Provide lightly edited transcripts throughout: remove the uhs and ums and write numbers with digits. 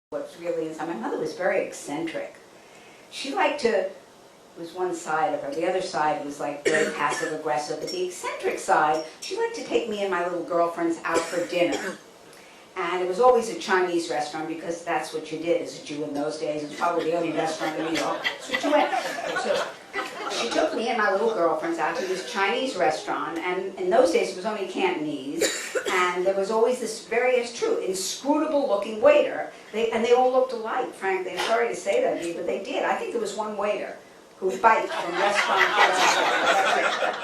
what's really inside. My mother was very eccentric. She liked to, it was one side of her, the other side was like very passive aggressive, but the eccentric side, she liked to take me and my little girlfriends out for dinner. And it was always a Chinese restaurant because that's what you did as a Jew in those days. It was probably the only restaurant in New York. That's what you went. So she took me and my little girlfriends out to this Chinese restaurant, and in those days it was only Cantonese, and there was always this very, it's true, inscrutable looking waiter. And they all looked alike, frankly. I'm sorry to say that to you, but they did. I think there was one waiter who bites from restaurant to restaurant.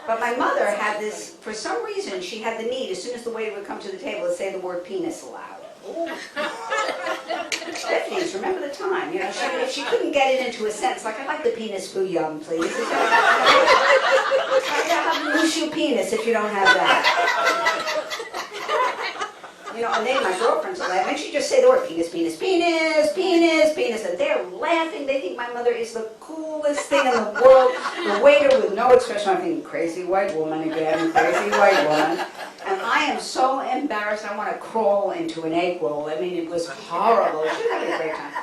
But my mother had this, for some reason, she had the need, as soon as the waiter would come to the table, to say the word penis aloud. 50s, remember the time, you know, if she couldn't get it into a sentence, like, I'd like the penis foo young, please. I'll have Lucio penis if you don't have that. You know, and then my girlfriends are laughing, and she'd just say the word penis, penis, penis, penis, penis, and they're laughing. They think my mother is the coolest thing in the world. The waiter with no expression, I'm thinking, crazy white woman again, crazy white woman. And I am so embarrassed, I want to crawl into an egg roll. I mean, it was horrible. She was having a great time.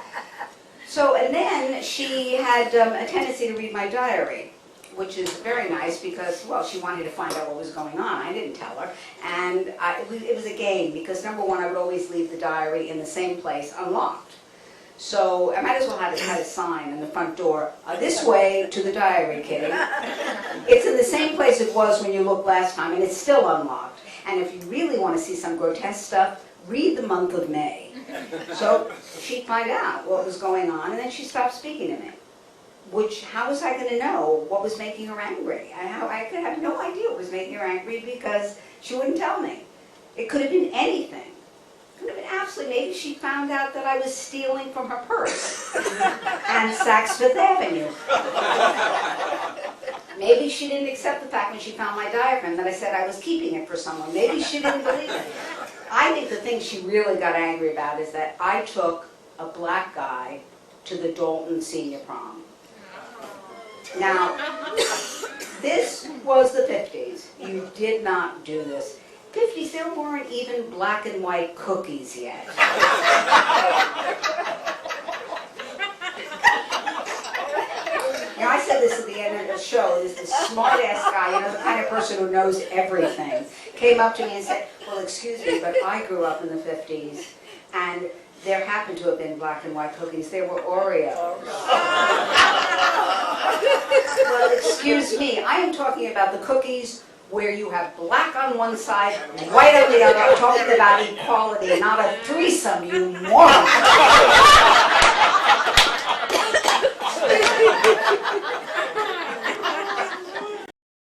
So, and then she had a tendency to read my diary, which is very nice because, well, she wanted to find out what was going on. I didn't tell her. And it was a game because, number one, I would always leave the diary in the same place, unlocked. So I might as well have a sign on the front door, this way to the diary, kitty. It's in the same place it was when you looked last time, and it's still unlocked. And if you really want to see some grotesque stuff, read the month of May. So she'd find out what was going on, and then she stopped speaking to me. Which, how was I going to know what was making her angry? I could have no idea what was making her angry because she wouldn't tell me. It could have been anything. It could have been absolutely, maybe she found out that I was stealing from her purse and Saks Fifth Avenue. Maybe she didn't accept the fact when she found my diagram that I said I was keeping it for someone. Maybe she didn't believe it. I think the thing she really got angry about is that I took a black guy to the Dalton senior prom. Now, this was the 50s. You did not do this. 50s, there weren't even black and white cookies yet. You know, I said this at the end of the show, this smart-ass guy, you know, the kind of person who knows everything, came up to me and said, well, excuse me, but I grew up in the 50s, and there happened to have been black and white cookies. They were Oreos. Well, excuse me, I am talking about the cookies where you have black on one side, white on the other. I'm talking about equality, not a threesome, you moron.